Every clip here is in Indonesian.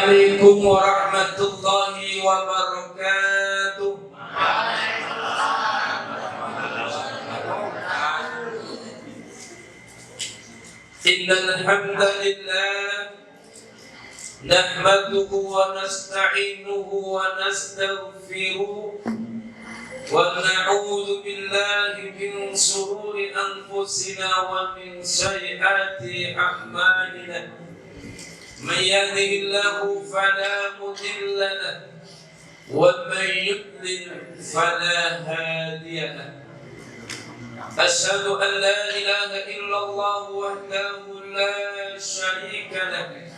Assalamualaikum warahmatullahi wabarakatuh. Innal hamdalillah nahmaduhu wa nasta'inuhu wa nastaghfiruh wa na'udzu billahi min shururi anfusina wa min sayyiati a'malina. من يهده الله فلا مضل له ومن يضلل فلا هادي له أشهد أن لا إله إلا الله وحده لا شريك له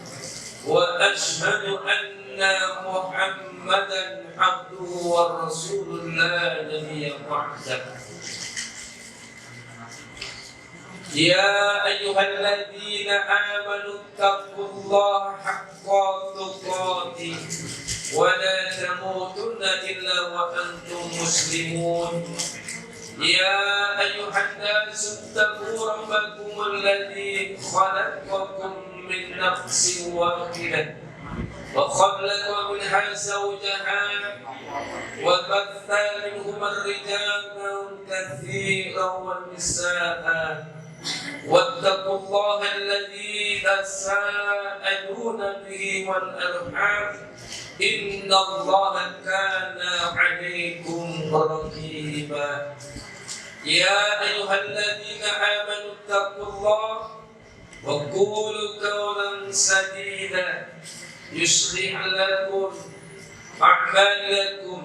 وأشهد أن محمدا عبده ورسوله لا نبي بعده يا أيها الذين آمنوا اتقوا الله حق تقاته ولا تموتن إلا وأنتم مسلمون يا أيها الناس اتقوا ربكم الذي خلقكم من نفس واحدة وخلق منها زوجها وبث منهما الرجال كثيرا والنساء واتقوا الله الذي تساءلون به والأرحام إن الله كان عليكم رقيبا يا أيها الذين آمنوا اتقوا الله وقولوا قولا سديدا يصلح لكم أعمالكم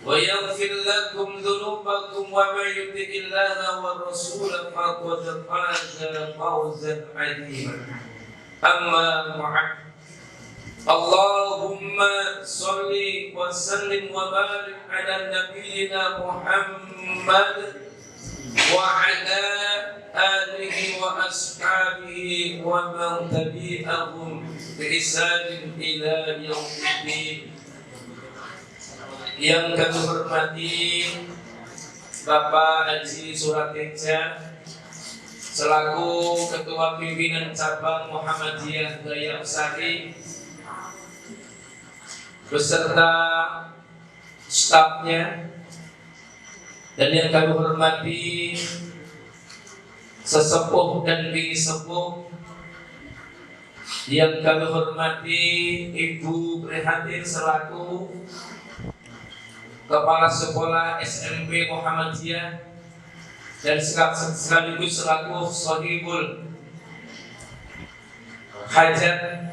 ويغفر لكم ذنوبكم ومن يطع الله والرسول فقد فاز فوزا عظيما أما بعد اللهم صل وسلم وبارك على نبينا محمد وعلى آله وأصحابه ومن تبعهم بإحسان إلى يوم الدين. Yang kami hormati Bapak Haji Surateja selaku Ketua Pimpinan Cabang Muhammadiyah Gaya Sari beserta stafnya, dan yang kami hormati sesepuh dan bini sepuh, yang kami hormati Ibu Prihatin selaku Kepala Sekolah SMP Muhammadiyah dan sekaligus selaku Sohibul Hajat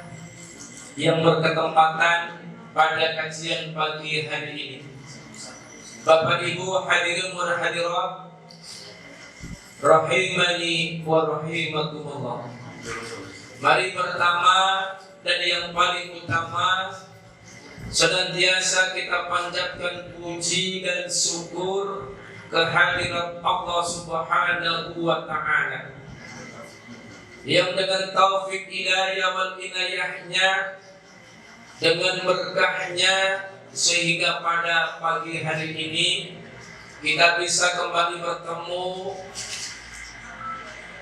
yang berketempatan pada kajian pagi hari ini. Bapak Ibu hadirin wa hadirat rahimani wa rahimakumullah. Mari pertama dan yang paling utama senantiasa kita panjatkan puji dan syukur kehadirat Allah Subhanahu wa Ta'ala yang dengan taufik hidayah wal inayahnya, dengan berkahnya, sehingga pada pagi hari ini kita bisa kembali bertemu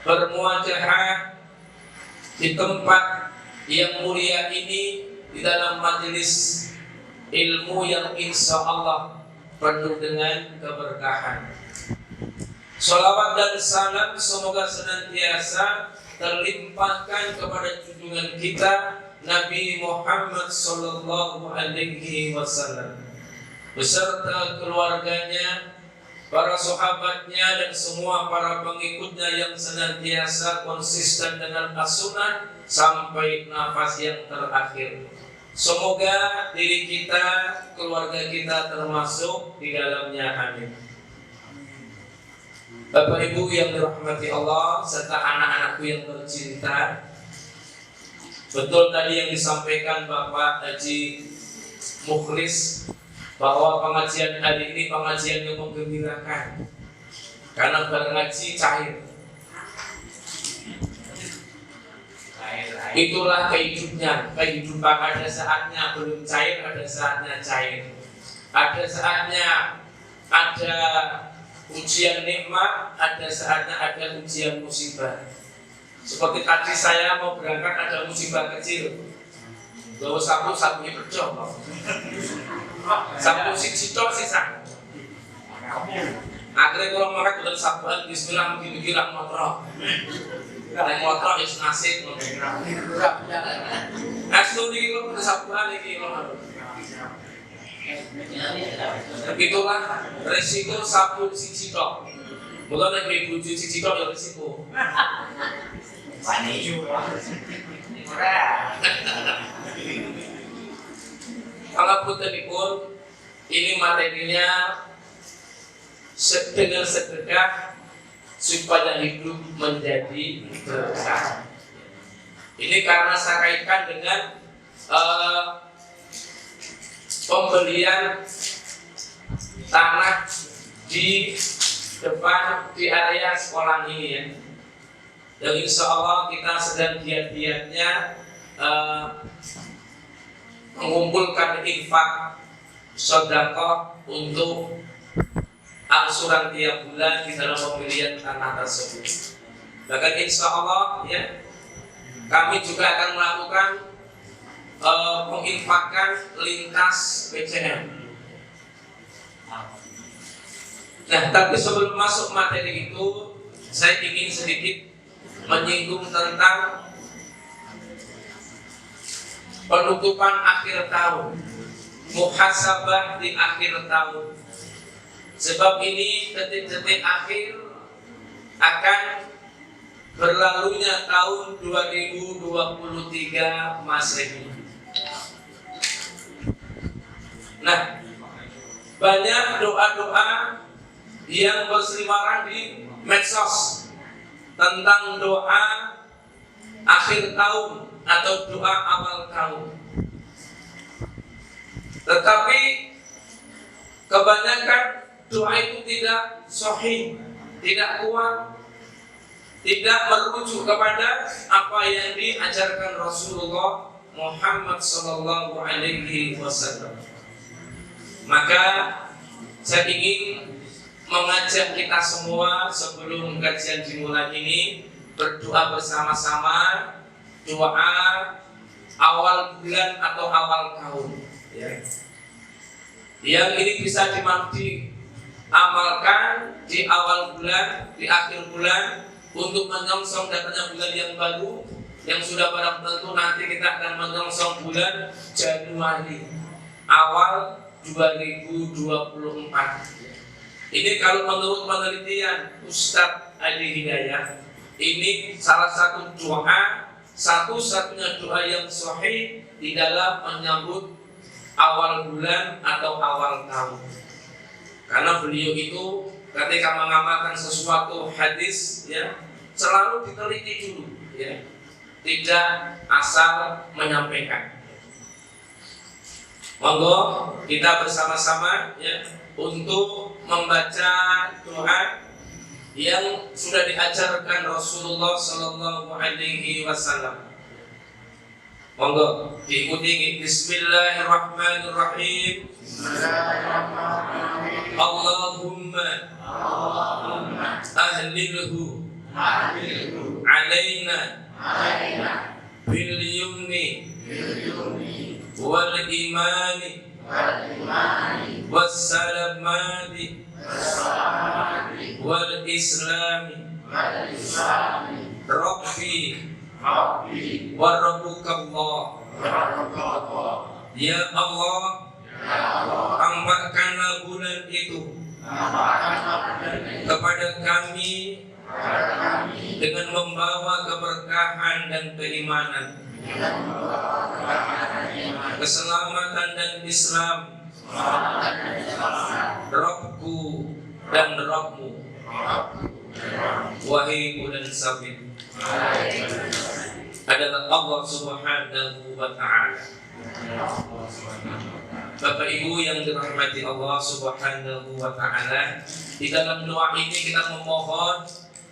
bermuajahah di tempat yang mulia ini, di dalam majelis ilmu yang insya Allah penuh dengan keberkahan. Salawat dan salam semoga senantiasa terlimpahkan kepada junjungan kita Nabi Muhammad sallallahu alaihi wasallam beserta keluarganya, para sahabatnya, dan semua para pengikutnya yang senantiasa konsisten dengan as-sunnah sampai nafas yang terakhir. Semoga diri kita, keluarga kita termasuk di dalamnya, amin. Bapak Ibu yang dirahmati Allah serta anak-anakku yang tercinta, betul tadi yang disampaikan Bapak Haji Mukhlis bahwa pengajian hari ini pengajian yang menggembirakan, karena berngaji cair. Itulah kehidupan ada saatnya belum cair, ada saatnya cair. Ada saatnya ada ujian nikmat, ada saatnya ada ujian musibah. Seperti tadi saya mau berangkat ada musibah kecil. Gawa sapu iki percaya. Sapu siji tok sisa. Akhirnya kalau makan udah sabuan bismillah mikir-mikir motor. Naik motor is nasib. Asli iki kok sabuan iki lho. Itulah resiko sapu siji tok. Mula nek ibu cuci siji tok ya resiko. Pani juga. Pangapuntenipun, ini materinya dengan sedekah supaya hidup menjadi berkah. Ini karena saya kaitkan dengan pembelian tanah di depan di area sekolah ini ya. Dan insya Allah kita sedang giat-giatnya mengumpulkan infak sedekah untuk angsuran tiap bulan di dalam pembelian tanah tersebut. Bahkan insya Allah ya, kami juga akan melakukan menginfakkan lintas PCM. Nah, tapi sebelum masuk materi itu, saya ingin sedikit menyinggung tentang penutupan akhir tahun, muhasabah di akhir tahun. Sebab ini detik-detik akhir akan berlalunya tahun 2023 Masehi. Nah, banyak doa-doa yang berseliweran di medsos tentang doa akhir tahun atau doa awal tahun. Tetapi kebanyakan doa itu tidak sahih, tidak kuat, tidak merujuk kepada apa yang diajarkan Rasulullah Muhammad sallallahu alaihi wasallam. Maka saya ingin mengajak kita semua sebelum kajian dimulai ini berdoa bersama-sama, doa awal bulan atau awal tahun ya. Yang ini bisa diamalkan di awal bulan, di akhir bulan untuk menyongsong datangnya bulan yang baru yang sudah barang tentu nanti kita akan menyongsong bulan Januari awal 2024. Ini kalau menurut penelitian Ustadz Ali Hidayah, ini salah satu doa, satu-satunya doa yang sahih di dalam menyambut awal bulan atau awal tahun. Karena beliau itu ketika mengamalkan sesuatu hadis ya, selalu diteliti dulu ya, tidak asal menyampaikan. Monggo kita bersama-sama ya untuk membaca doa yang sudah diajarkan Rasulullah sallallahu alaihi wasallam. Monggo diikuti. Bismillahirrahmanirrahim. Allahumma ahlilhu alaina bil yumni wal imani wassalamati wal islami Rabbi wa rabbukallah. Ya Allah, tampakkanlah bulan itu kepada kami dengan membawa keberkahan dan keimanan, keselamatan dan Islam, Rabbku dan Rabbmu, wahai bulan sabit adalah Allah Subhanahu wa ta'ala. Bapak Ibu yang dirahmati Allah Subhanahu wa ta'ala, di dalam doa ini kita memohon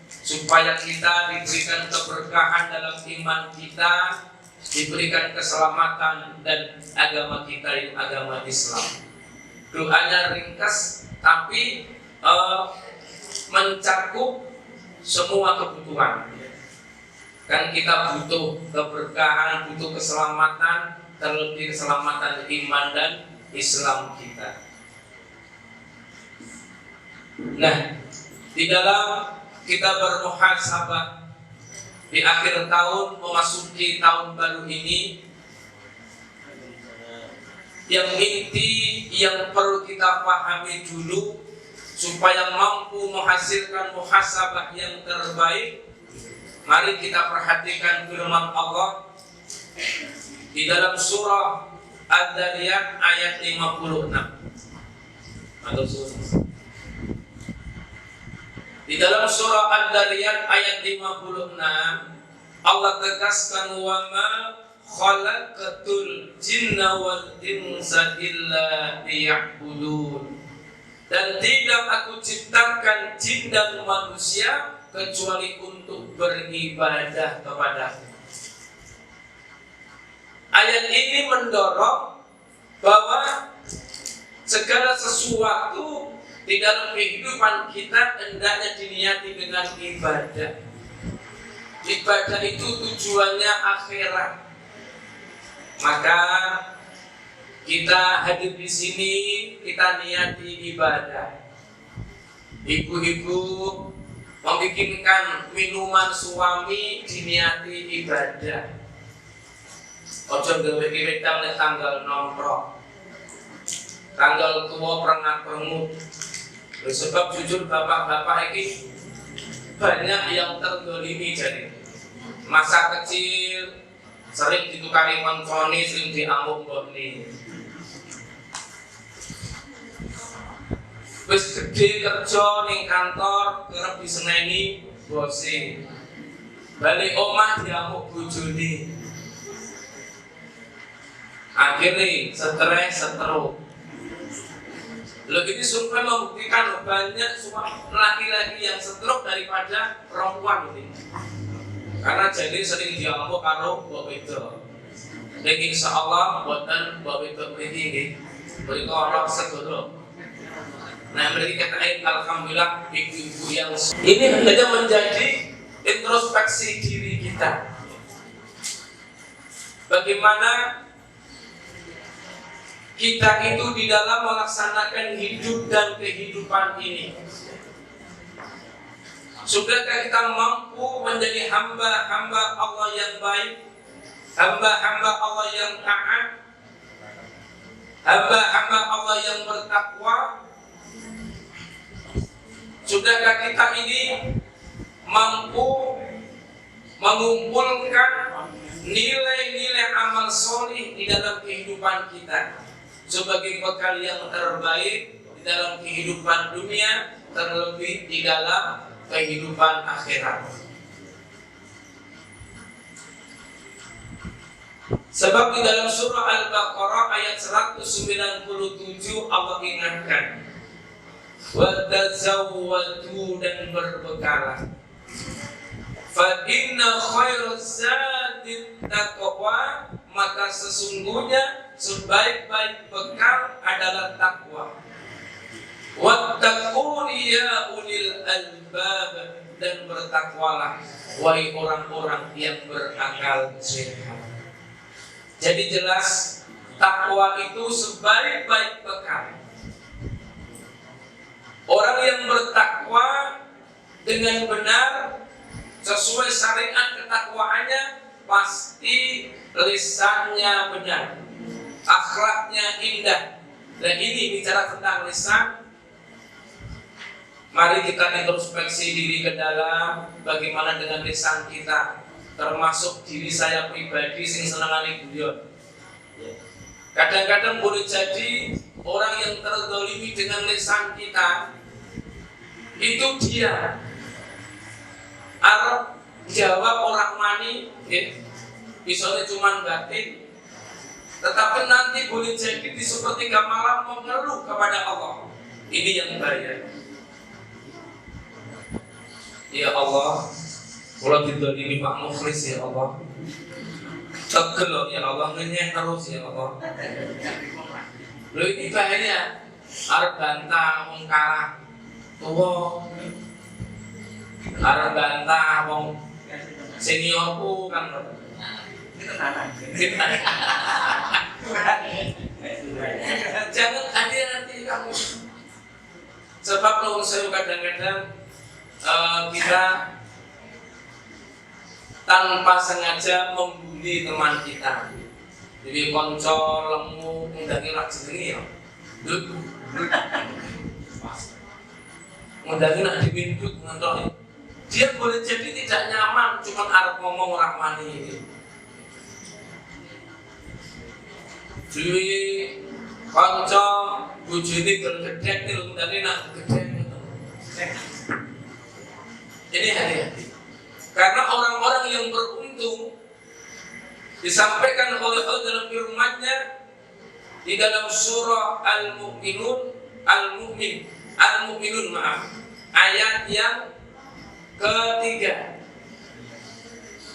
supaya kita diberikan keberkahan dalam iman kita, diberikan keselamatan dan agama kita yang agama Islam. Doanya ringkas tapi mencakup semua kebutuhan. Kan kita butuh keberkahan, butuh keselamatan, terlebih keselamatan iman dan Islam kita. Nah, di dalam kita bermuhasabah di akhir tahun memasuki tahun baru ini, yang inti yang perlu kita pahami dulu supaya mampu menghasilkan muhasabah yang terbaik, mari kita perhatikan firman Allah di dalam surah Ad-Dariyat ayat 56. Di dalam surah Ad-Dariyat ayat 56 Allah tegaskan, wa ma khalaqatul jinna wal insa illa liya'budun, dan tidak aku ciptakan jin dan manusia kecuali untuk beribadah kepadaku. Ayat ini mendorong bahwa segala sesuatu di dalam kehidupan kita hendaknya diniati dengan ibadah. Ibadah itu tujuannya akhirat. Maka kita hadir di sini, kita niati ibadah. Ibu-ibu membikinkan minuman suami diniati ibadah. Ojo gawe wedang nek tanggal nomprok, tanggal tua perengat-perengut. Sebab jujur bapak-bapak ini banyak yang tergolimi. Jadi masa kecil sering ditukari konconi, sering diamuk mbokni. Wis gede kerja ning kantor kerep diseneni bosi. Balik omah diamuk bojone. Akhirnya stres, seteruk. Loh, ini survei membuktikan banyak laki-laki yang setruk daripada perempuan ini. Karena jadi sering diamuk karo mbok wedok. Dan insyaallah buatan mbok wedok ini mereka orang segera. Nah, mereka katakan alhamdulillah ibu-ibu yang ini hendaknya menjadi introspeksi diri kita. Bagaimana kita itu di dalam melaksanakan hidup dan kehidupan ini. Sudahkah kita mampu menjadi hamba-hamba Allah yang baik, hamba-hamba Allah yang taat, hamba-hamba Allah yang bertakwa? Sudahkah kita ini mampu mengumpulkan nilai-nilai amal solih di dalam kehidupan kita sebagai bekal yang terbaik di dalam kehidupan dunia, terlebih di dalam kehidupan akhirat. Sebab di dalam surah Al-Baqarah ayat 197 Allah ingatkan, wa tazawwadu, dan berbekalah. Fa inna khairaz zadi taqwa, maka sesungguhnya sebaik-baik bekal adalah takwa. Wattaquni ya ulil albab, dan bertakwalah wahai orang-orang yang berakal sehat. Jadi jelas takwa itu sebaik-baik bekal. Orang yang bertakwa dengan benar sesuai syariat ketakwaannya, pasti lisannya benar, akhlaknya indah. Dan ini bicara tentang lisan. Mari kita introspeksi diri ke dalam, bagaimana dengan lisan kita, termasuk diri saya pribadi sing senengane guyon. Kadang-kadang boleh jadi orang yang terzalimi dengan lisan kita itu dia Arab jawab orang mani, misalnya cuma batin, tetapi nanti boleh jadi di sepertiga malam mengeluh kepada Allah. Ini yang bahaya. Ya Allah, kalau didolimi Pak Mukhlis ya Allah, tegel ya Allah, ngenyek terus ya Allah. Loh, ini bahaya. Arab bantah wong kalah tua, Arab bantah wong seniorku kan. Jangan hati-hati kamu. Sebab kalau saya kadang-kadang kita tanpa sengaja membuli teman kita. Jadi konco lemu ngundangi lak jenenge ya. Ngundangi nak dipindut ngentok. Dia boleh jadi tidak nyaman, cuma arep ngomong ora wani. Duwe konco bojone gedhek niku ngundangi nak gedhek. Ini hati-hati. Karena orang-orang yang beruntung disampaikan oleh Allah dalam firman-Nya di dalam surah Al-Mu'minun maaf, ayat yang ketiga.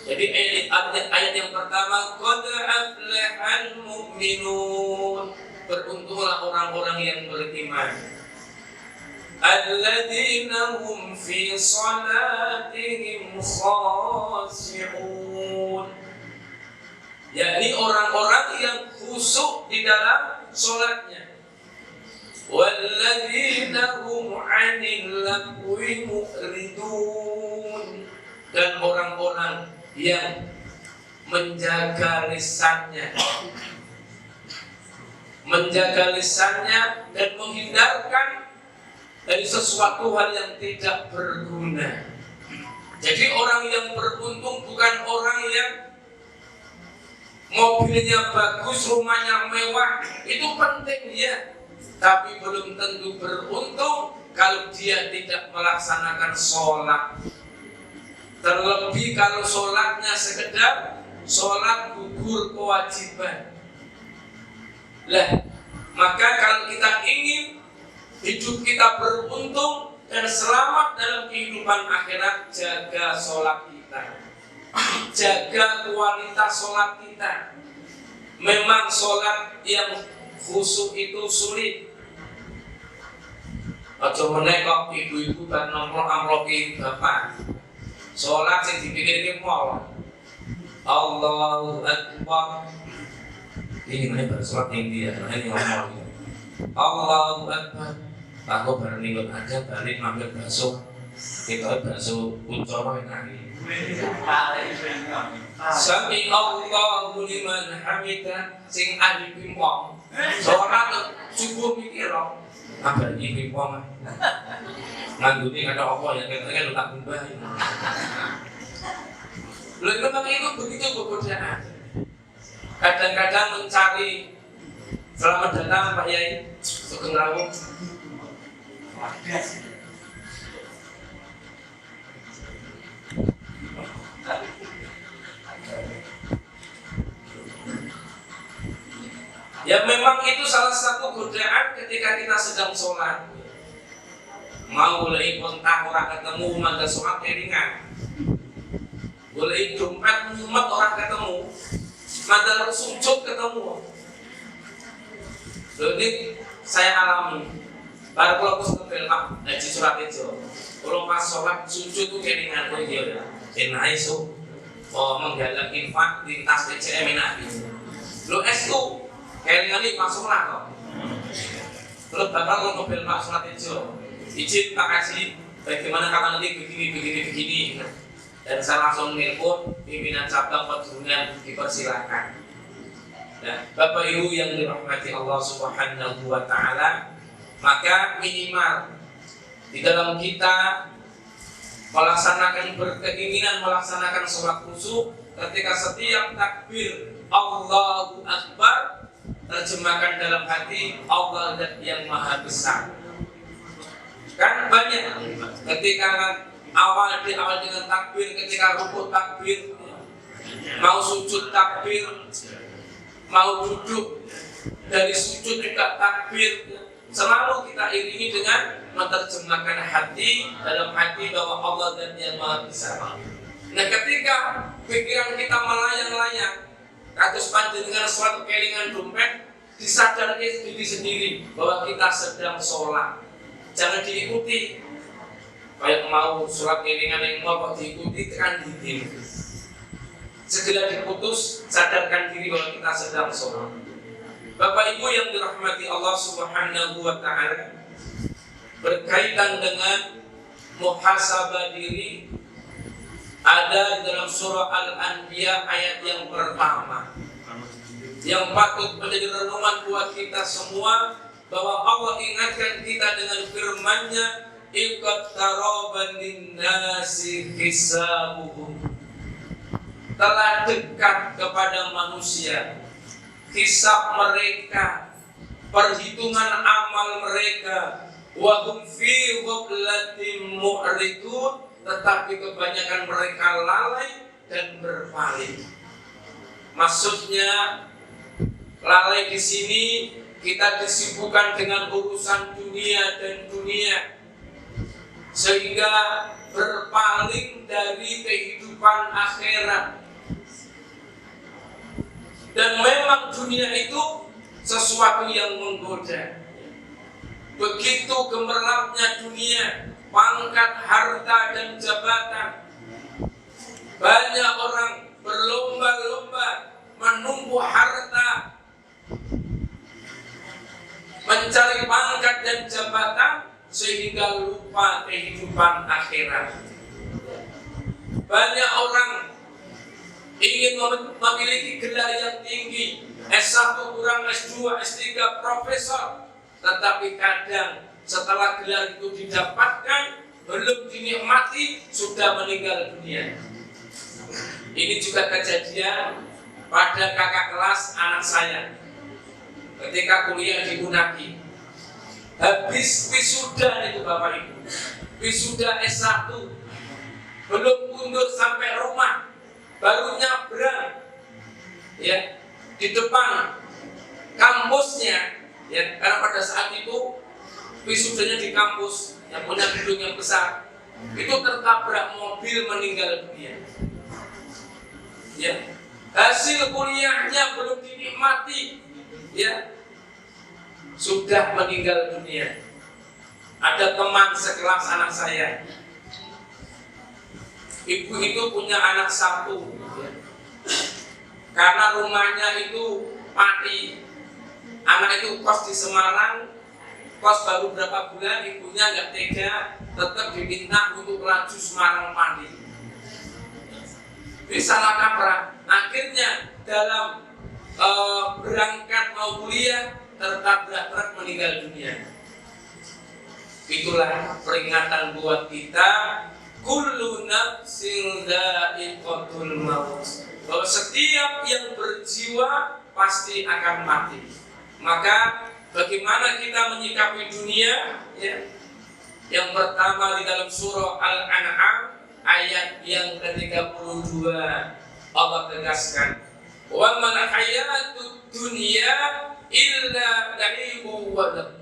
Jadi ayat yang pertama, qad aflahal mu'minun, beruntunglah orang-orang yang beriman. Alladzina hum fi salatihim khashi'un, yakni orang-orang yang khusyuk di dalam salatnya. Walladzina hum 'anil lagwi mu'ridun, dan orang-orang yang menjaga lisannya dan menghindarkan dari sesuatu hal yang tidak berguna. Jadi orang yang beruntung bukan orang yang mobilnya bagus, rumahnya mewah, itu penting ya, tapi belum tentu beruntung kalau dia tidak melaksanakan sholat. Terlebih kalau sholatnya sekedar sholat gugur kewajiban. Lah, maka kalau kita ingin hidup kita beruntung dan selamat dalam kehidupan akhirat, jaga sholat kita, jaga kualitas sholat kita. Memang sholat yang khusyuk itu sulit. Aja meneh kok ibu-ibu bar nomplok amploki bapak. Sholat sing dipikirke pol. Allahu Akbar. Ini nek sholat yang dia, ini ngomong. Allahu Akbar. Aku bareng ning aja balik mampir bakso. Kita bakso uncoro enak iki. Sami Allahu liman hamidah, sing ahli pimpong. Sholat cukup mikir kok. Apa iki pimpong? Nganggone kata apa ya kira-kira tak mbah. Lha memang itu begitu godaan. Kadang-kadang mencari selamat datang Pak Yai Sugeng Rawuh. Ya memang itu salah satu godaan ketika kita sedang sholat. Mau boleh kontak orang ketemu mangga sholat kelingan. Boleh dompet mumet orang ketemu, mangga sujud ketemu. Jadi saya alami. Baru kalau aku sebel Pak, ngaji surat itu. Kalau pas sholat sujud tuh kelingan kowe dia ya. Enak iso. Menggalang infak di tas TCM enak gitu. Lo S2 kelingan iki pas sholat kok. Terus bapak mau ngebel Pak sholat itu. Izin Pak kasih bagaimana kata nanti begini. Dan saya langsung nelpon pimpinan cabang Pedungan dipersilakan. Nah, Bapak Ibu yang dirahmati Allah Subhanahu wa taala, maka minimal di dalam kita melaksanakan berkeinginan melaksanakan sholat khusyuk ketika setiap takbir Allahu Akbar, terjemahkan dalam hati Allah yang maha besar. Kan banyak ketika awal dengan takbir, ketika rukuk takbir, mau sujud takbir, mau duduk dari sujud juga takbir. Selalu kita iringi dengan menerjemahkan hati dalam hati bahwa Allah dan Yang Maha Besar. Nah, ketika pikiran kita melayang-layang, kados panjenengan sholat kelingan dompet, disadarkan diri sendiri bahwa kita sedang sholat. Jangan diikuti. Kayak mau sholat kelingan yang mau kok diikuti kan diri. segera diputus, sadarkan diri bahwa kita sedang sholat. Bapak Ibu yang dirahmati Allah Subhanahu wa Ta'ala, berkaitan dengan muhasabah diri, ada di dalam surah Al-Anbiya ayat yang pertama yang patut menjadi renungan buat kita semua, bahwa Allah ingatkan kita dengan firman-Nya, iqtaraban linnasi hisabuhum, telah dekat kepada manusia hisab mereka, perhitungan amal mereka, wa hum fi ghaflatin mu'ridun, tetapi kebanyakan mereka lalai dan berpaling. Maksudnya lalai di sini kita disibukkan dengan urusan dunia dan dunia, sehingga berpaling dari kehidupan akhirat. Dan memang dunia itu sesuatu yang menggoda. Begitu gemerlapnya dunia, pangkat, harta, dan jabatan, banyak orang berlomba-lomba menumpuk harta, mencari pangkat dan jabatan, sehingga lupa kehidupan akhirat. Banyak orang ingin memiliki gelar yang tinggi, S1 kurang S2, S3, profesor, tetapi kadang setelah gelar itu didapatkan, belum dinikmati, sudah meninggal dunia. Ini juga kejadian pada kakak kelas anak saya ketika kuliah di Unaki. Habis wisuda itu Bapak Ibu, wisuda S1, belum mundur sampai rumah, baru nyabrang ya di depan kampusnya ya, karena pada saat itu wisudanya di kampus yang punya gedung yang besar, itu tertabrak mobil, meninggal dunia. Ya, hasil kuliahnya belum dinikmati, ya, sudah meninggal dunia. Ada teman sekelas anak saya, ibu itu punya anak satu, ya. Karena rumahnya itu mati, anak itu kos di Semarang, kos baru berapa bulan, ibunya nggak tega, tetap diminta untuk laju Semarang Pati. Bisa salah kaprah, akhirnya dalam berangkat mau kuliah tertabrak truk, meninggal dunia. Itulah peringatan buat kita, kullu nafsin dha'iqatul maut, bahwa setiap yang berjiwa pasti akan mati. Maka bagaimana kita menyikapi dunia? Ya. Yang pertama di dalam surah Al-An'am ayat yang ke-32, Allah tegaskan, wa mal hayatud dunya illa la'ibu wa lahu.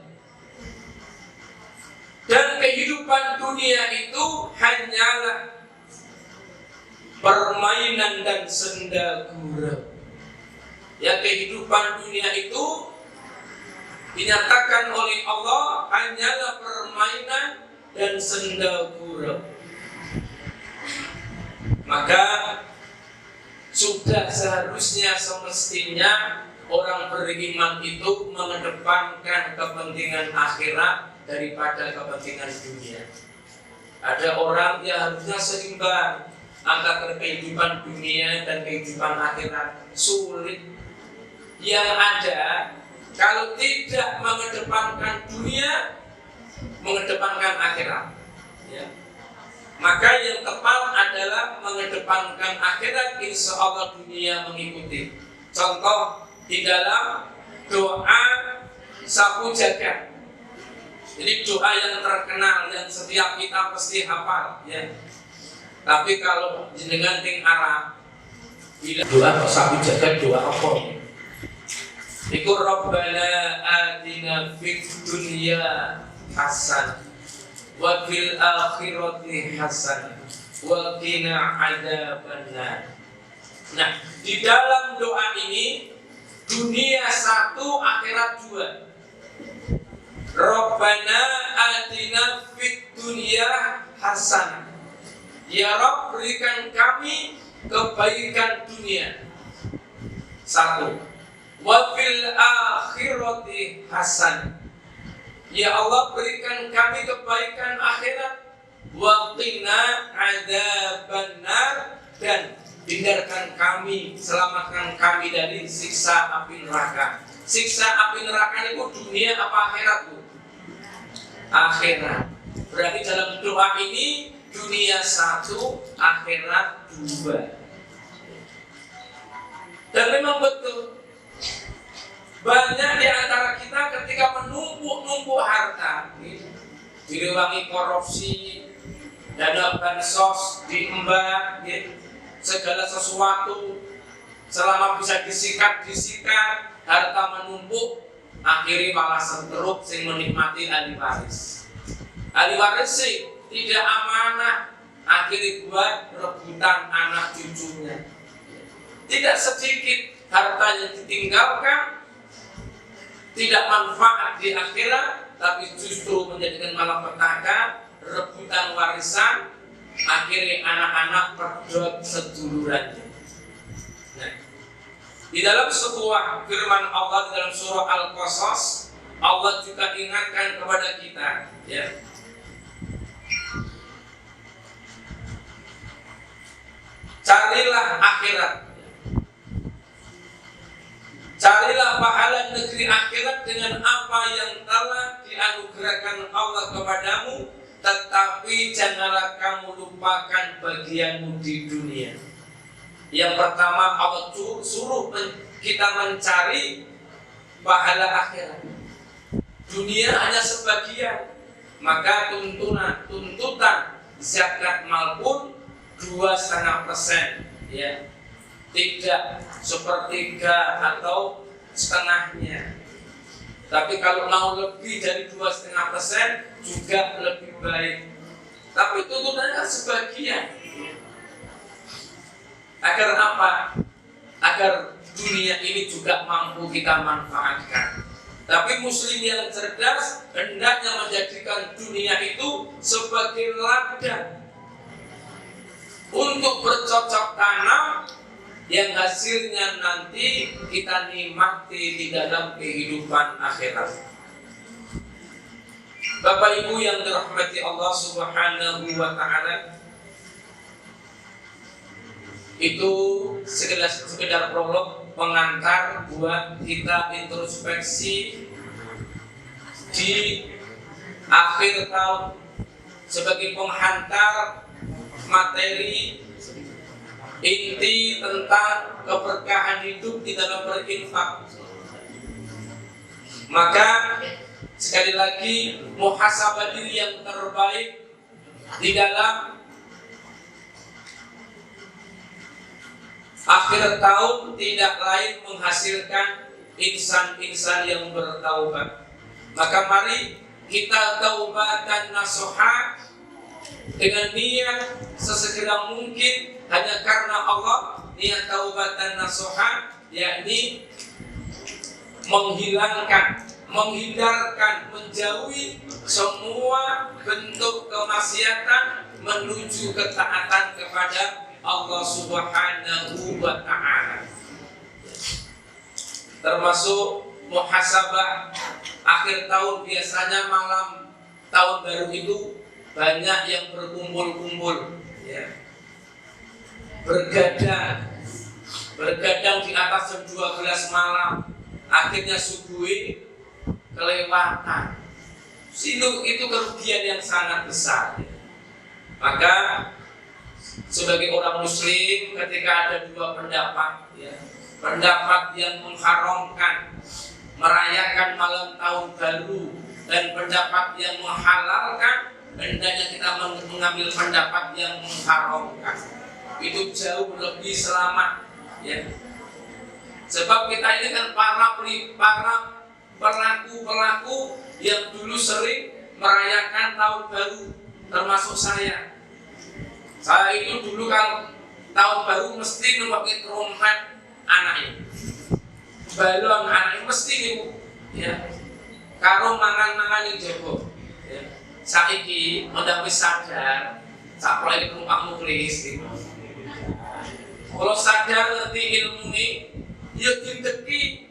Dan kehidupan dunia itu hanyalah permainan dan senda gurau. Ya, kehidupan dunia itu dinyatakan oleh Allah hanyalah permainan dan senda gurau. Maka sudah seharusnya semestinya orang beriman itu mengedepankan kepentingan akhirat daripada kepentingan dunia. Ada orang yang harusnya seimbang antara kehidupan dunia dan kehidupan akhirat, sulit. Yang ada, kalau tidak mengedepankan dunia, mengedepankan akhirat, ya. Maka yang tepat adalah mengedepankan akhirat, insya Allah dunia mengikuti. Contoh di dalam doa sapu jagat. Ini doa yang terkenal, yang setiap kita pasti hafal, ya. Tapi kalau jenengan ting Arab, bila doa sapu jagat, doa apa? Iku Rabbana atina fid dunya hasanah wa fil akhirati hasanah wa qina adzabannar. Nah, di dalam doa ini dunia satu, akhirat dua. Rabbana atina fid dunya hasanah. Ya Rabb, berikan kami kebaikan dunia. Satu, wa fil akhirati hasan. Ya Allah, berikan kami kebaikan akhirat, wa qina adzabannar, dan hindarkan kami, selamatkan kami dari siksa api neraka. Siksa api neraka itu dunia apa akhirat, Bu? Akhirat. Berarti dalam doa ini dunia satu, akhirat dua. Dan memang betul, banyak di antara kita ketika menumpuk-numpuk harta, direwangi korupsi, dana bansos diembat, segala sesuatu selama bisa disikat, harta menumpuk, akhirnya malah seteruk sing menikmati ahli waris. Ahli waris sih tidak amanah, akhirnya buat rebutan anak cucunya. Tidak sedikit harta yang ditinggalkan tidak manfaat di akhirat, tapi justru menjadikan malapetaka, rebutan warisan, akhirnya anak-anak pedot sedulurannya. Nah, di dalam sebuah firman Allah di dalam surah Al-Qasas, Allah juga ingatkan kepada kita, ya. Carilah akhirat. Carilah pahala negeri akhirat dengan apa yang telah dianugerahkan Allah kepadamu, tetapi janganlah kamu lupakan bagianmu di dunia. Yang pertama, Allah suruh kita mencari pahala akhirat. Dunia hanya sebagian, maka tuntutan zakat mal pun 2,5%, ya. Tidak sepertiga atau setengahnya. Tapi kalau mau lebih dari 2,5% juga lebih baik. Tapi tuntutannya sebagian. Agar apa? Agar dunia ini juga mampu kita manfaatkan. Tapi muslim yang cerdas hendaknya menjadikan dunia itu sebagai ladang untuk bercocok tanam, yang hasilnya nanti kita nikmati di dalam kehidupan akhirat. Bapak Ibu yang dirahmati Allah Subhanahu wa Ta'ala, itu sekedar prolog pengantar buat kita introspeksi di akhir tahun sebagai penghantar materi inti tentang keberkahan hidup di dalam berinfak. Maka sekali lagi, muhasabah diri yang terbaik di dalam akhir tahun tidak lain menghasilkan insan-insan yang bertaubat. Maka mari kita taubatan nasuha dengan niat sesegera mungkin, hanya karena Allah. Niat taubatan nasuha yakni menghindarkan, menjauhi semua bentuk kemaksiatan menuju ketaatan kepada Allah Subhanahu wa Ta'ala. Termasuk muhasabah akhir tahun, biasanya malam tahun baru itu banyak yang berkumpul-kumpul, ya. Bergadang di atas jam 12 malam, akhirnya subuhi kelewatan. Itu kerugian yang sangat besar, ya. Maka sebagai orang muslim, ketika ada dua pendapat, ya, pendapat yang mengharamkan merayakan malam tahun baru dan pendapat yang menghalalkan, hendaknya kita mengambil pendapat yang mengharamkan. Itu jauh lebih selamat, ya. Sebab kita ini kan para pelaku yang dulu sering merayakan tahun baru, termasuk saya. Saya itu dulu kalau tahun baru mesti memakai trompet anaknya, balon anaknya mesti nih, ya. Karo mangan-mangan yang jago, ya. Saiki udah wis sadar, sak mulai numpak mukhlis gitu. ngerti ilmu ini, ya dideki.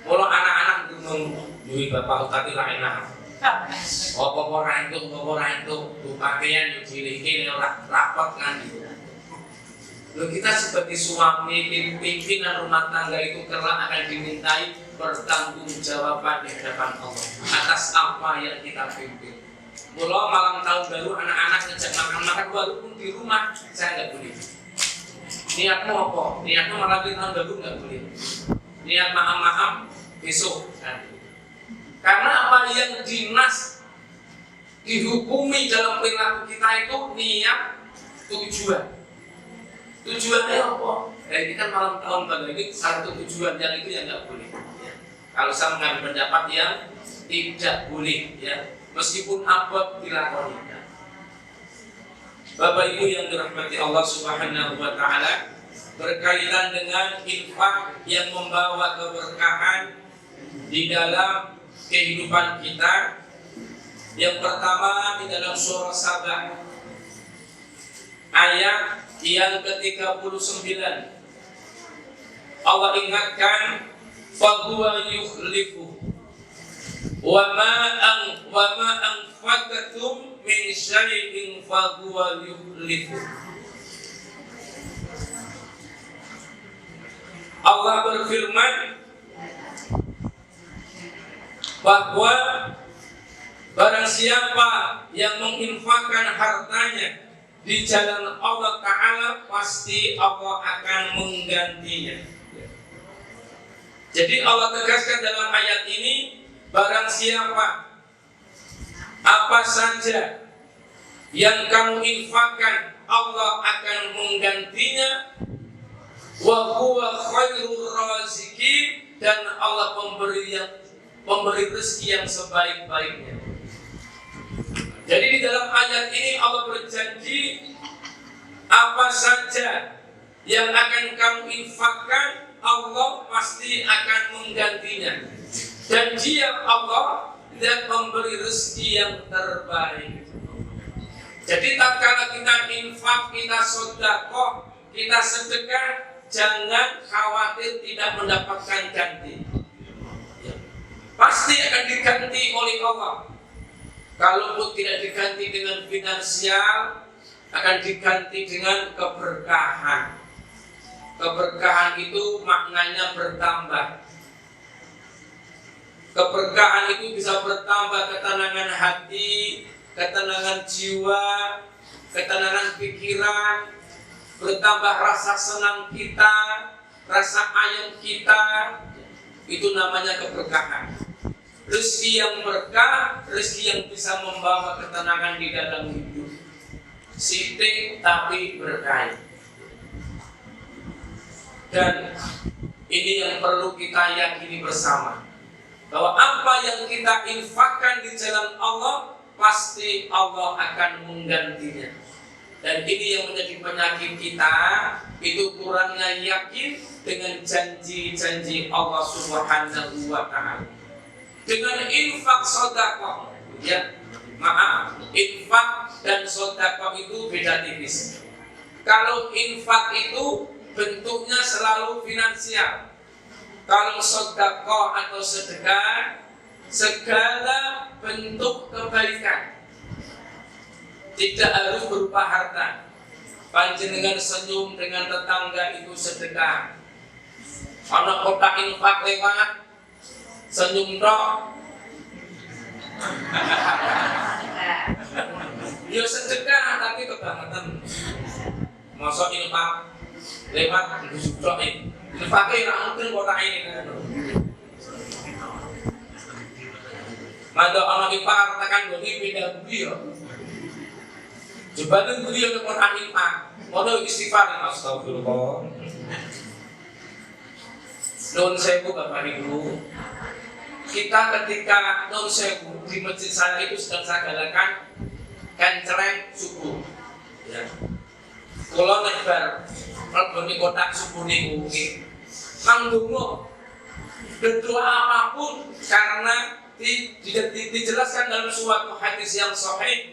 Kalau anak-anak ngomong, "Yui bapak tapi lain lah." Apa-apa itu, pakaian yang cilik-cilik rapat kan gitu. Loh, kita sebagai suami, pimpinan rumah tangga itu kelak akan dimintai pertanggungjawaban di hadapan Allah atas apa yang kita pimpin. Kalau malam tahun baru anak-anak ngejak makan-makan walaupun di rumah, saya nggak boleh. Niatmu apa? Niatmu malam tahun baru nggak boleh. Niat maaf besok. Karena apa yang dinas dihukumi dalam perilaku kita itu niat, tujuan. Tujuannya apa? Ini kan malam tahun baru, ini satu tujuan yang itu yang nggak boleh. Ya. Kalau saya mengambil pendapat yang tidak boleh, ya, meskipun apa dilakoni. Ya. Bapak Ibu yang dirahmati Allah Subhanahu Wa Taala, berkaitan dengan infak yang membawa keberkahan di dalam kehidupan kita. Yang pertama di dalam surah Sabah ayat yang ke-39, Allah ingatkan, "Fahuwa yukhlifu wa ma anfaqtum min syai'in fahuwa yukhlifu." Allah berfirman bahwa barang siapa yang menginfakkan hartanya di jalan Allah Ta'ala, pasti Allah akan menggantinya. Jadi Allah tegaskan dalam ayat ini, barang siapa apa saja yang kamu infakkan, Allah akan menggantinya. Wa huwa khairur raziqin, dan Allah pemberi rezeki yang sebaik-baiknya. Jadi di dalam ayat ini Allah berjanji apa saja yang akan kamu infakkan, Allah pasti akan menggantinya. Janji yang Allah dan memberi rezeki yang terbaik. Jadi tatkala kita infak, kita sedekah, kita sedekah, jangan khawatir tidak mendapatkan ganti. Pasti akan diganti oleh Allah. Kalaupun tidak diganti dengan finansial, akan diganti dengan keberkahan. Keberkahan itu maknanya bertambah. Keberkahan itu bisa bertambah ketenangan hati, ketenangan jiwa, ketenangan pikiran, bertambah rasa senang kita, rasa ayam kita. Itu namanya keberkahan. Rezeki yang berkah, rezeki yang bisa membawa ketenangan di dalam hidup. Sithik tapi berkah. Dan ini yang perlu kita yakini bersama, bahwa apa yang kita infakkan di jalan Allah, pasti Allah akan menggantinya. Dan ini yang menjadi penyakit kita, itu kurangnya yakin dengan janji-janji Allah Subhanahu Wa Ta'ala. Dengan infak sedekah, ya, maaf, infak dan sedekah itu beda tipis. Kalau infak itu bentuknya selalu finansial. Kalau sedekah atau sedekah, segala bentuk kebaikan, tidak harus berupa harta. Panjenengan senyum dengan tetangga itu sedekah. Anak kotak infak lewat, senyum dong. Ya sedekah tapi kebangetan. Masa infak lewat busuk ini. Infaknya ra mungkin kotak ini kan. Mada anak infak tekan bagi beda beliau. Jebatan beliau ke kotak infak. Modal istighfar, astagfirullah. Nun sewu Bapak Ibu, kita ketika nun sewu di masjid saya itu sedang saya galakan kencereng subuh. Ya. Kalau nebar, kalau di kotak subuh nih mungkin, mangdungo, berdoa apapun, karena dijelaskan dalam suatu hadis yang sahih.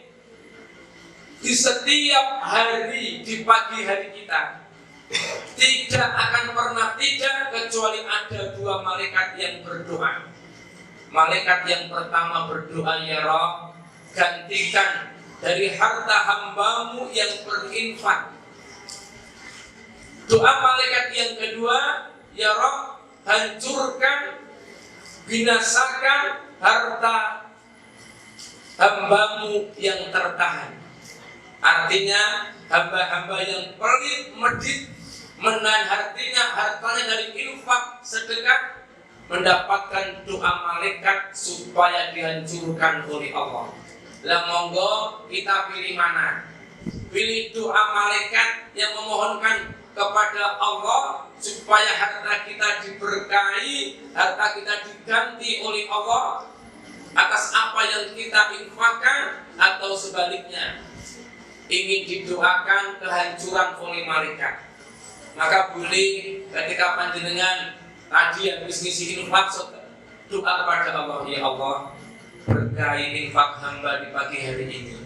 Di setiap hari, di pagi hari kita, tidak akan pernah tidak kecuali ada dua malaikat yang berdoa. Malaikat yang pertama berdoa, ya Rabb, gantikan dari harta hambamu yang berinfak. Doa malaikat yang kedua, ya Rabb, hancurkan, binasakan harta hambamu yang tertahan. Artinya hamba-hamba yang pelit, medit, menahan hartanya dari infak, sedekah, mendapatkan doa malaikat supaya dihancurkan oleh Allah. Lah monggo kita pilih mana? Pilih doa malaikat yang memohonkan kepada Allah supaya harta kita diberkahi, harta kita diganti oleh Allah atas apa yang kita infakkan, atau sebaliknya ingin didoakan kehancuran oleh malaikat. Maka boleh ketika panjenengan tadi habis ngisi infak, doa kepada Allah, ya Allah, berkahi infak hamba di pagi hari ini.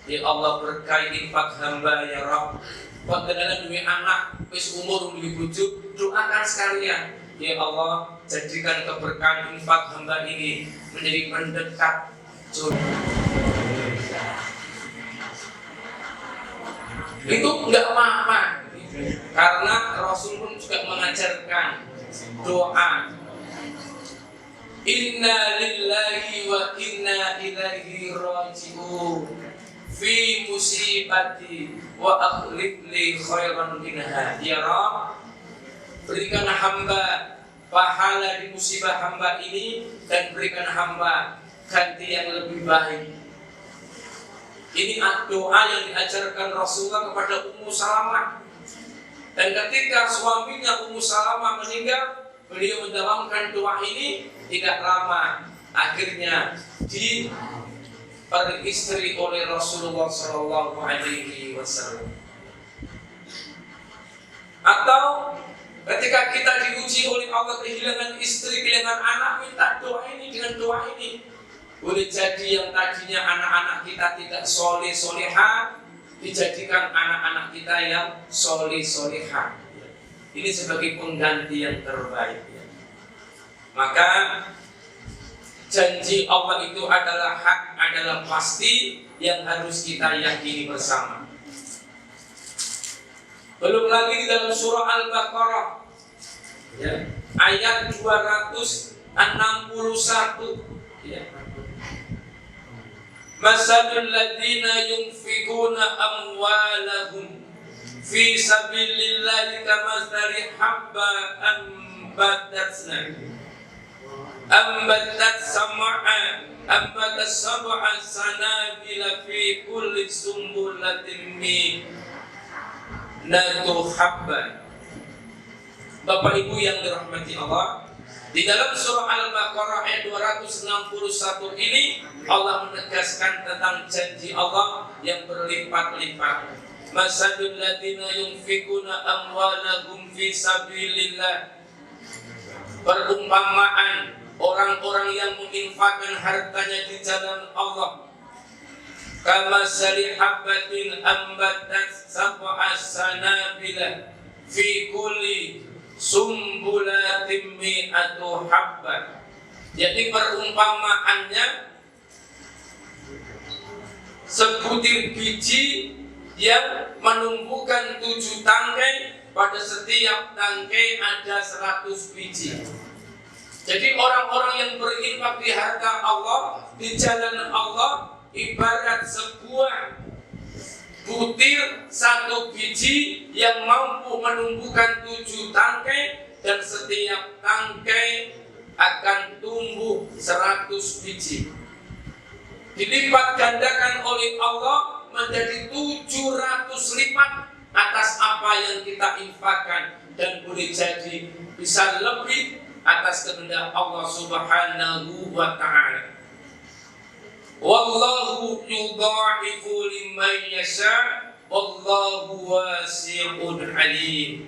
Ya Allah, berkahi infak hamba, ya Rabb. Panjenengan duwe anak wis umur duwe bojo, doakan sekalian. Ya Allah, jadikan keberkahan infak hamba ini menjadi mendekat itu enggak apa-apa, karena Rasul pun juga mengajarkan doa inna lillahi wa inna ilaihi raji'un fi musibati wa akhlif li khairan minha. Ya Rabb, berikan hamba pahala di musibah hamba ini dan berikan hamba ganti yang lebih baik. Ini doa yang diajarkan Rasulullah kepada Ummu Salamah. Dan ketika suaminya Ummu Salamah meninggal, beliau mendalamkan doa ini. Tidak lama akhirnya diperistri oleh Rasulullah SAW. Atau ketika kita diuji oleh Allah, kehilangan istri, kehilangan anak, minta doa ini dengan doa ini. Boleh jadi yang tadinya anak-anak kita tidak soleh solehah, dijadikan anak-anak kita yang soleh solehah. Ini sebagai pengganti yang terbaik. Maka janji Allah itu adalah hak, adalah pasti, yang harus kita yakini bersama. Belum lagi di dalam surah Al-Baqarah, ya, ayat 261, ya. Masalul ladzina yunfikuna amwalahum fi sabilillahi kamathali habba ambatat sab'a sanabila fi kulli sumbulatin mi'atu habba. Bapak Ibu yang dirahmati Allah, di dalam surah Al-Baqarah ayat 261 ini Allah menegaskan tentang janji Allah yang berlipat-lipat. Masalul ladzina yunfikuna amwalahum fi sabilillah. Perumpamaan orang-orang yang menginfakkan hartanya di jalan Allah. Kamathali habbatin ambatat sab'a sanabila fi kulli sumbulatin mi'atu habba. Jadi perumpamaannya sebutir biji yang menumbuhkan 7 tangkai, pada setiap tangkai ada 100 biji. Jadi orang-orang yang berinfak di harta Allah, di jalan Allah, ibarat sebuah butir 1 biji yang mampu menumbuhkan 7 tangkai, dan setiap tangkai akan tumbuh 100 biji. Dilipat gandakan oleh Allah menjadi 700 lipat atas apa yang kita infakkan, dan boleh jadi bisa lebih atas kehendak Allah Subhanahu wa ta'ala. Wallahu yudha'ifu liman yasha' wallahu wasi'un alim.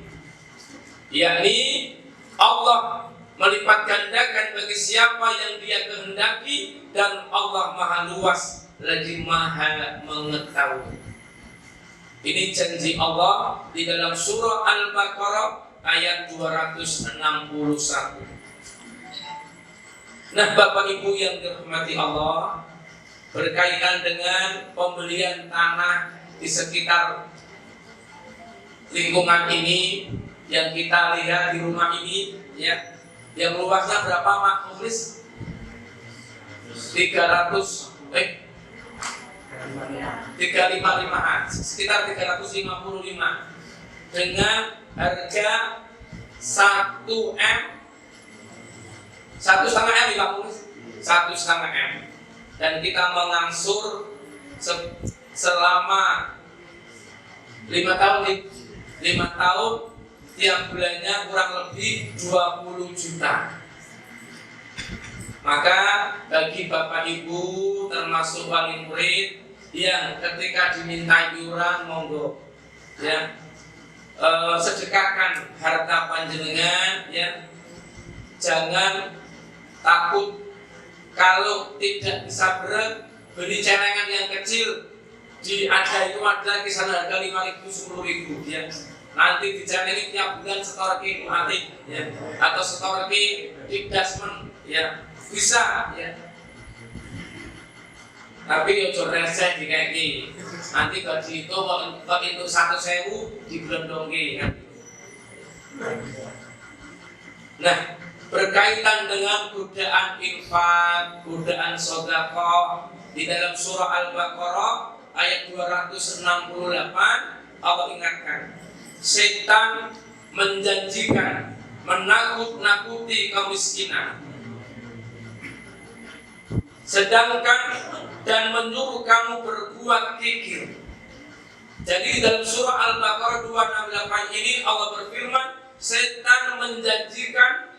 Yakni Allah melipat gandakan bagi siapa yang Dia kehendaki, dan Allah Maha luas lagi Maha mengetahui. Ini janji Allah di dalam surah Al-Baqarah ayat 261. Nah, Bapak Ibu yang dirahmati Allah, berkaitan dengan pembelian tanah di sekitar lingkungan ini yang kita lihat di rumah ini, ya, yang luasnya berapa, Mak Mukhlis? 355-an, sekitar 355 dengan harga 1 M, 1,5 M ya Pak Mukhlis, 1,5 M, dan kita mengangsur selama 5 tahun, tiap bulannya kurang lebih 20 juta. Maka bagi Bapak Ibu termasuk wali murid yang ketika diminta iuran, monggo ya, sedekahkan harta panjenengan ya. Jangan takut kalau tidak bisa berat, beli celengan yang kecil ada kisaran harga 5.000 10.000 ya. Nanti dicelengi tiap bulan setor ke mati ya, atau setor ke dikdasmen ya, bisa ya. Tapi ojo reseh dikeki. Nanti gaji itu kok itu 1.000 digelondongke kan. Nah, berkaitan dengan godaan infak, godaan sedekah di dalam surah Al-Baqarah ayat 268, Allah ingatkan, setan menjanjikan menakut-nakuti kemiskinan, sedangkan dan menyuruh kamu berbuat kikir. Jadi dalam surah Al-Baqarah 268 ini Allah berfirman, setan menjanjikan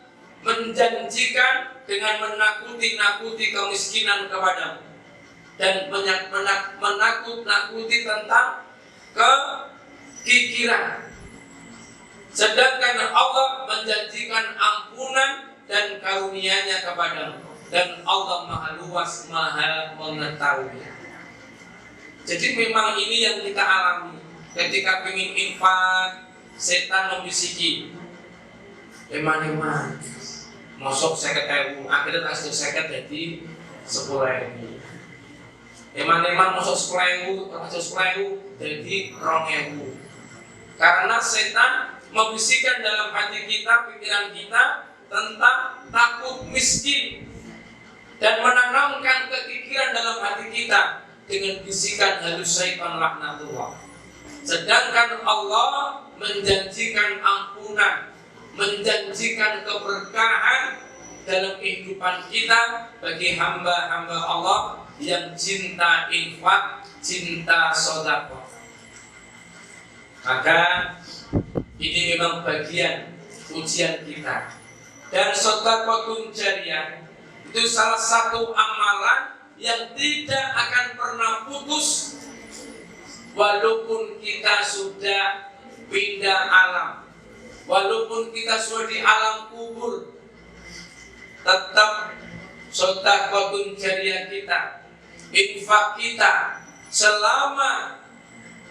dengan menakut-nakuti kemiskinan kepadamu dan menakut-nakuti tentang kekikiran. Sedangkan Allah menjanjikan ampunan dan karunia-Nya kepadamu, dan Allah Maha Luas, Maha Mengetahui. Jadi memang ini yang kita alami ketika ingin infak, setan membisiki, eman-eman, masuk 50.000, akhirnya tak 50 jadi 10.000. Eman-eman masuk 10.000, tak 10.000 jadi 2.000. Karena setan membisikkan dalam hati kita, pikiran kita tentang takut miskin dan menanamkan kekikiran dalam hati kita dengan bisikan halus syaitan laknatullah. Sedangkan Allah menjanjikan ampunan, menjanjikan keberkahan dalam kehidupan kita bagi hamba-hamba Allah yang cinta infak, cinta sedekah. Maka ini memang bagian ujian kita. Dan sedekahun jariyah itu salah satu amalan yang tidak akan pernah putus walaupun kita sudah pindah alam, walaupun kita sudah di alam kubur, tetap sedekahun jariyah kita, infak kita, selama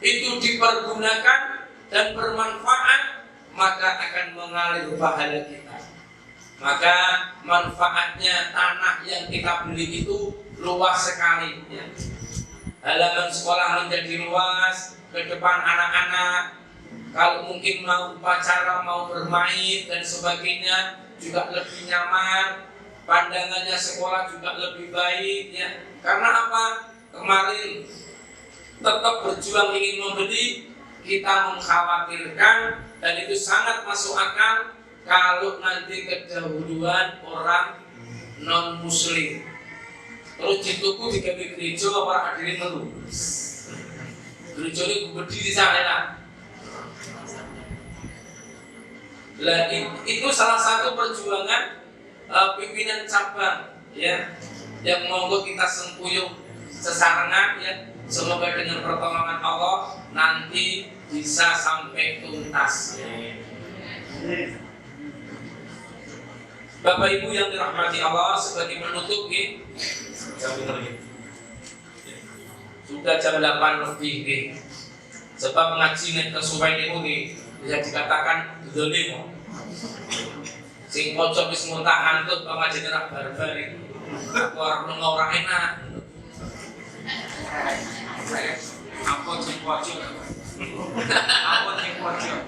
itu dipergunakan dan bermanfaat, maka akan mengalir pahala kita. Maka manfaatnya tanah yang kita beli itu luas sekali ya. Halaman sekolah menjadi luas, ke depan anak-anak kalau mungkin mau upacara, mau bermain dan sebagainya juga lebih nyaman. Pandangannya sekolah juga lebih baik ya. Karena apa? Kemarin tetap berjuang ingin membeli, kita mengkhawatirkan, dan itu sangat masuk akal kalau nanti kedahuluan orang non muslim terus dituku di gereja orang hadirin melu. Gereja ini berdiri di sana lah. Itu salah satu perjuangan pimpinan cabang ya, yang monggo kita sengkuyung sesarengan ya. Semoga dengan pertolongan Allah nanti bisa sampai tuntas. Bapak Ibu yang dirahmati Allah, sebagai penutup sudah jam 8 lebih. Sebab ngaji nek kesuwen niku bisa dikatakan dolim. Sing pojok wis muntahan tuh pengajian ora barbar iki. Aku arep ora enak. Ampun sing pojok. Ampun sing pojok.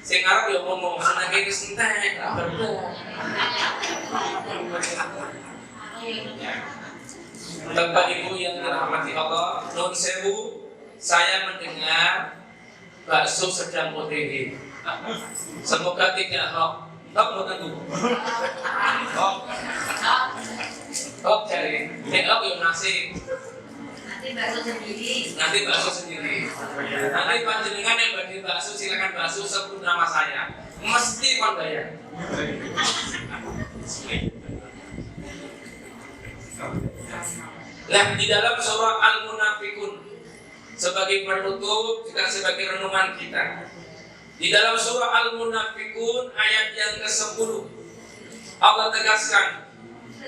Sing arep yo ngomong senenge wis entek, ora barbar. Bapak Ibu yang dirahmati Allah, nuwun sewu, saya mendengar bakso sedang OTW. Semoga tidak hoax. Hoax bukan Bu? Hoax cari. Hoax yang nasi. Nanti bakso sendiri. Nanti panjenengan yang bagi bakso silakan bakso sebut nama saya. Mesti kon bayar. Nah, di dalam surah Al-Munafikun sebagai penutup juga sebagai renungan kita. Di dalam surah Al-Munafikun ayat yang ke-10 Allah tegaskan,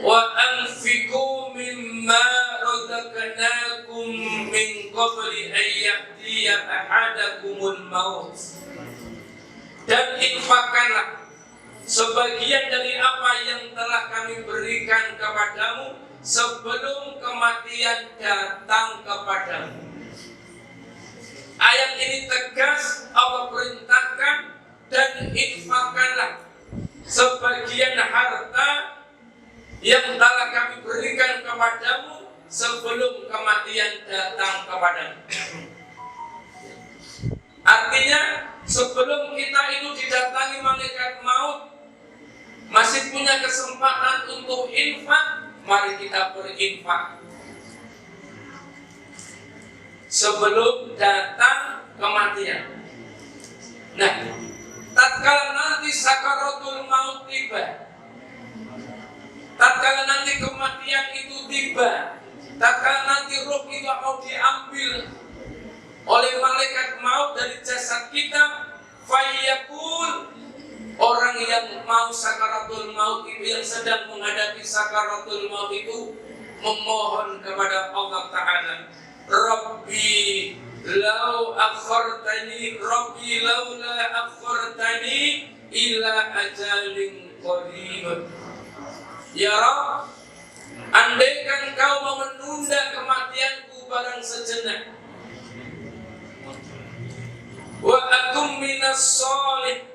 wa anfiqu mimma razaqnakum min qabli an ya'tiya ahadakumul maut. Dan infakkanlah sebagian dari apa yang telah kami berikan kepadamu sebelum kematian datang kepadamu. Ayat ini tegas, Allah perintahkan dan infakkanlah sebagian harta yang telah kami berikan kepadamu sebelum kematian datang kepadamu. Artinya sebelum kita itu didatangi malaikat maut, masih punya kesempatan untuk infak, mari kita berinfak sebelum datang kematian. Nah, tatkala nanti sakaratul maut tiba, tatkala nanti kematian itu tiba, tatkala nanti roh itu mau diambil oleh malaikat maut dari jasad kita, fayyakul, orang yang mau sakaratul maut itu, yang sedang menghadapi sakaratul maut itu, memohon kepada Allah Ta'ala, Rabbi lau akhartani, Rabbi laula akhartani ila ajalin qarib. Ya Rabb, andaikan kau mau menunda kematianku barang sejenak, wa akum minas solih,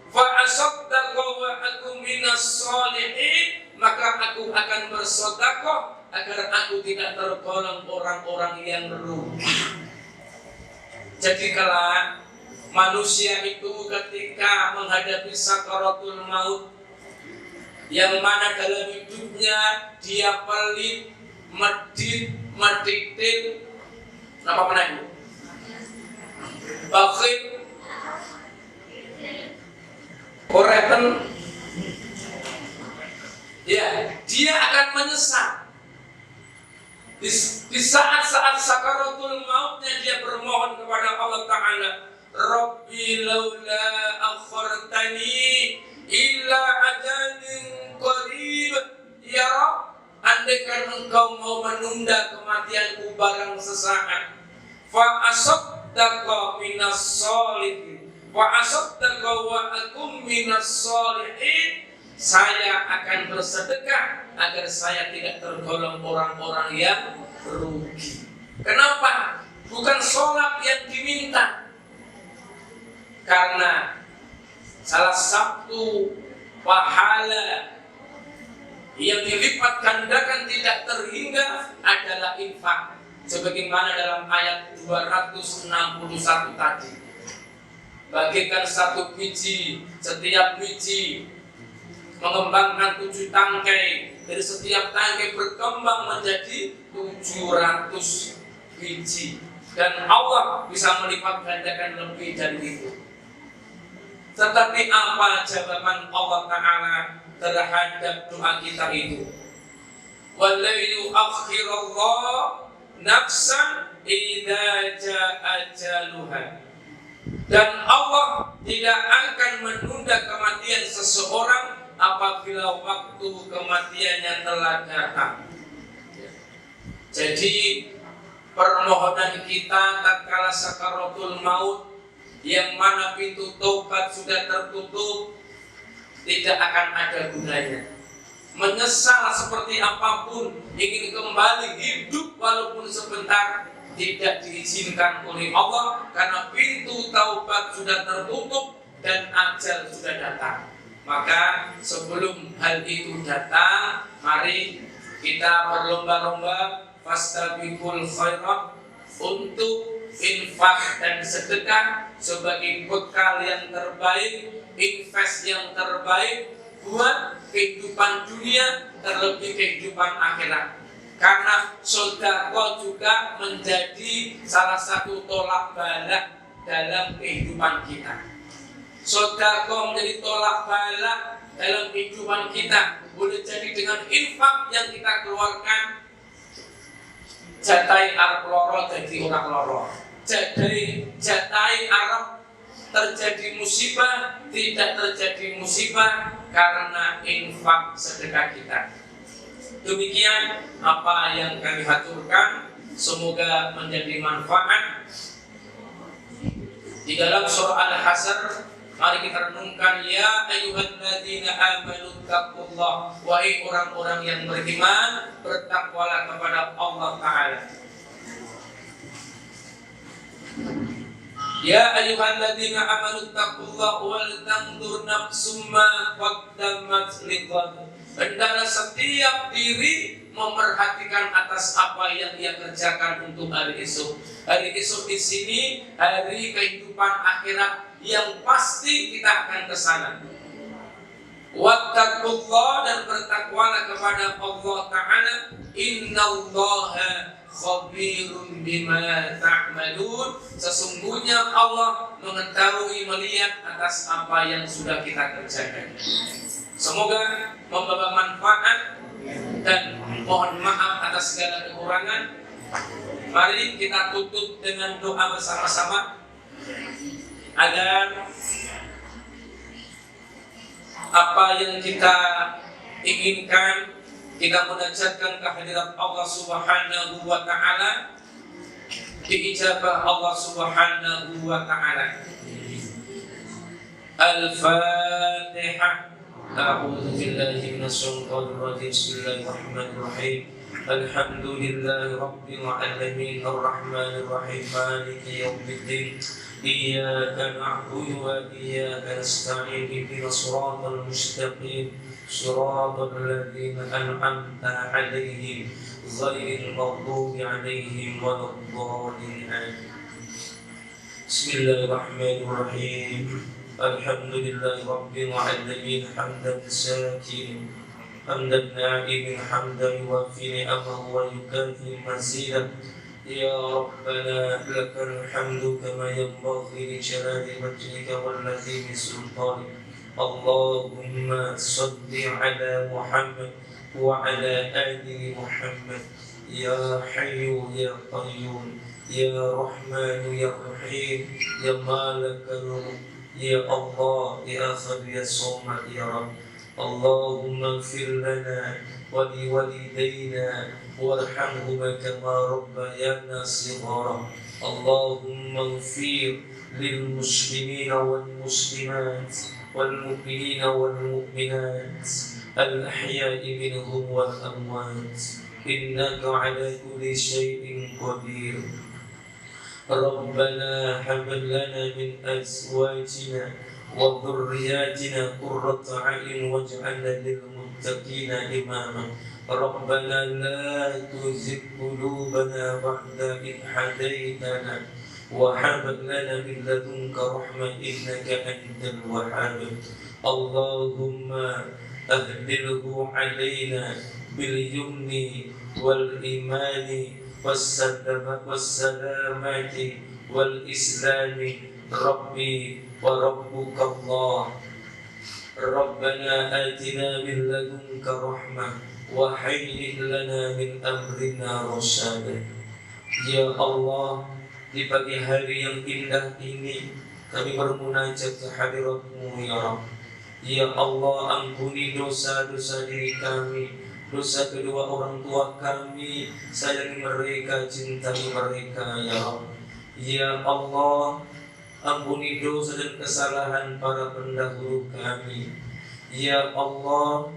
fa asaddaqa wa akum minas solihin, maka aku akan bersedekah agar aku tidak tergolong orang-orang yang rugi. Jadi kalau manusia itu ketika menghadapi sakaratul maut, yang mana dalam hidupnya dia pelit, medit, meditil, apa namanya? Bakhil, koreken, ya, dia akan menyesal. Di saat-saat sakaratul mautnya dia bermohon kepada Allah Ta'ala, Rabbi laula akhartani illa ajalin qarib. Ya Rabb, andaikan engkau mau menunda kematianku barang sesaat, fa asaddaqa minas solihin, fa asaddaqa wa akum minas solihin, saya akan bersedekah agar saya tidak tergolong orang-orang yang rugi. Kenapa? Bukan sholat yang diminta, karena salah satu pahala yang dilipat gandakan tidak terhingga adalah infak, sebagaimana dalam ayat 261 tadi. Bagikan satu biji, setiap biji mengembangkan 7 tangkai, dari setiap tangkai berkembang menjadi 700 biji, dan Allah bisa melipat gandakan lebih dari itu. Tetapi apa jawaban Allah Ta'ala terhadap doa kita itu? Wala yu'akhirullah nafsan idza ja'a ajaluha. Dan Allah tidak akan menunda kematian seseorang apabila waktu kematiannya telah datang. Jadi permohonan kita tatkala sakaratul maut, yang mana pintu taubat sudah tertutup, tidak akan ada gunanya. Menyesal seperti apapun, ingin kembali hidup walaupun sebentar, tidak diizinkan oleh Allah, karena pintu taubat sudah tertutup dan ajal sudah datang. Maka sebelum hal itu datang, mari kita berlomba-lomba fastabiqul khairat untuk infak dan sedekah sebagai bekal yang terbaik, invest yang terbaik buat kehidupan dunia, terlebih kehidupan akhirat. Karena sedekah juga menjadi salah satu tolak bala dalam kehidupan kita. Sedekah menjadi tolak bala dalam kehidupan kita. Boleh jadi dengan infak yang kita keluarkan, jatai Arab loro jadi orang loro, jatai Arab terjadi musibah, tidak terjadi musibah karena infak sedekah kita. Demikian apa yang kami haturkan, semoga menjadi manfaat. Di dalam surah Al-Hasyr, mari kita renungkan, ya ayyuhalladzina amanu taqullah, wahai orang-orang yang beriman, bertakwalah kepada Allah Ta'ala. Ya ayyuhalladzina amanu taqullah wal tanzur nafsum ma qaddamat lighad. Hendaklah setiap diri memperhatikan atas apa yang ia kerjakan untuk hari esok. Hari esok di sini hari kehidupan akhirat yang pasti kita akan ke sana. Wattaqullah, dan bertakwalah kepada Allah Ta'ala. Innallaha khabirun bima ta'malun. Sesungguhnya Allah mengetahui, melihat atas apa yang sudah kita kerjakan. Semoga membawa manfaat dan mohon maaf atas segala kekurangan. Mari kita tutup dengan doa bersama-sama agar apa yang kita inginkan, kita munajatkan kehadirat Allah Subhanahu wa Ta'ala, diijabah Allah Subhanahu wa Ta'ala. Al-Fatihah. A'udzu billahi minasyaitonir rajim. Bismillahirrahmanirrahim. Alhamdulillahi rabbil alamin, arrahmanir rahim, maliki yaumiddin. Iyyaka na'budu wa iyyaka nasta'in. Ihdinas siratal mustaqim, siratal ladzina an'amta 'alaihim ghairil maghdubi 'alaihim waladdallin. Bismillahirrahmanirrahim. Alhamdulillahi rabbil alamin, hamdan shakirin, hamdan na'imin, hamdan yuwaffi ni'amahu wa yukafi mazidah. Ya Rabbana lakal hamdu kama yanbaghi li jalali wajhika wal ladhi sultanik. Allahumma salli ala Muhammad wa ala ali Muhammad. Ya Hayyu ya Qayyum, ya Rahman ya Rahim, ya Malikal Mulk, ya Allah, ya Ahad ya Samad ya Rabb. Allahumma ighfir lana wa li walidayna warhamhuma kama rabbayana shighara. Allahumma ighfir lil muslimina wal muslimat wal mu'minina wal mu'minat al ahya'i minhum wal amwat, innaka ala kulli shay'in qadir. Rabbana hab lana min azwajina wa dhurriyyatina qurrata a'yun waj'alna lil muttaqina imama. Rabbana la tuzigh qulubana ba'da idh hadaytana wa hab lana min ladunka rahmah innaka antal wahhab. Allahumma ahdilhu alaina bil yumni wal imani wassalamati wal islami. Rabbi wa rabbuka Allah. Rabbana atina min ladunka rahmah wa hayyi' lana min amrina rasyada. Ya Allah, di pagi hari yang indah ini kami bermunajat ke hadirat-Mu ya Rabb. Ya Allah, ampuni dosa-dosa diri kami, dosa kedua orang tua kami, sayangi mereka, cintai mereka ya Allah. Ya Allah, ampuni dosa dan kesalahan para pendahulu kami. Ya Allah,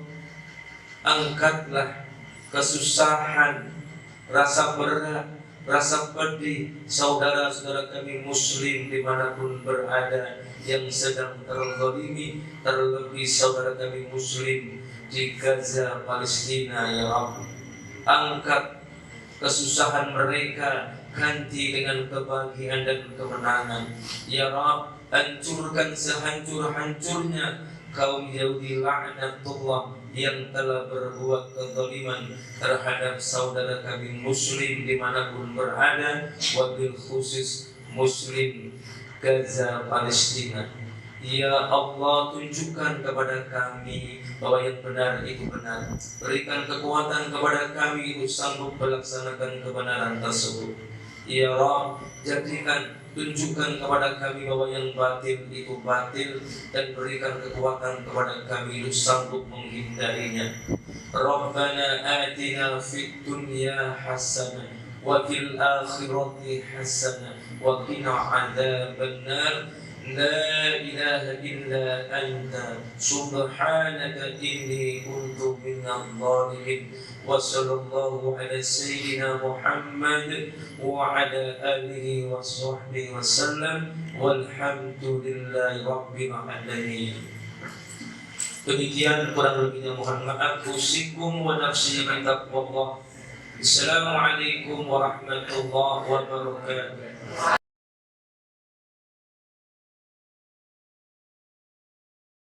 angkatlah kesusahan, rasa berat, rasa pedih saudara-saudara kami muslim dimanapun berada yang sedang terzalimi, terlebih saudara kami muslim di Gaza, Palestina ya Allah. Angkat kesusahan mereka, ganti dengan kebahagiaan dan kemenangan ya Rabb. Hancurkan sehancur-hancurnya kaum Yahudi laknatullah yang telah berbuat kezaliman terhadap saudara kami muslim dimanapun berada, wabil khusus muslim Gaza, Palestina. Ya Allah, tunjukkan kepada kami bahwa yang benar itu benar. Berikan kekuatan kepada kami untuk sanggup melaksanakan kebenaran tersebut. Ya Rabb, tunjukkan kepada kami bahwa yang batil itu batil, dan berikan kekuatan kepada kami untuk sanggup menghindarinya. Rabbana atina fid dunya hasanah wa fil akhirati hasanah wa qina adzabannar. La ilaha illa anta subhanaka inni kuntu minadh dhalimin. Wa sallallahu ala sayyidina Muhammad wa ala alihi wa sahbihi wa sallam walhamdulillahi rabbil alamin. Demikian kurang lebihnya mohon maaf. Usikum wa nafsi bi taqwallah. Assalamualaikum warahmatullahi wabarakatuh.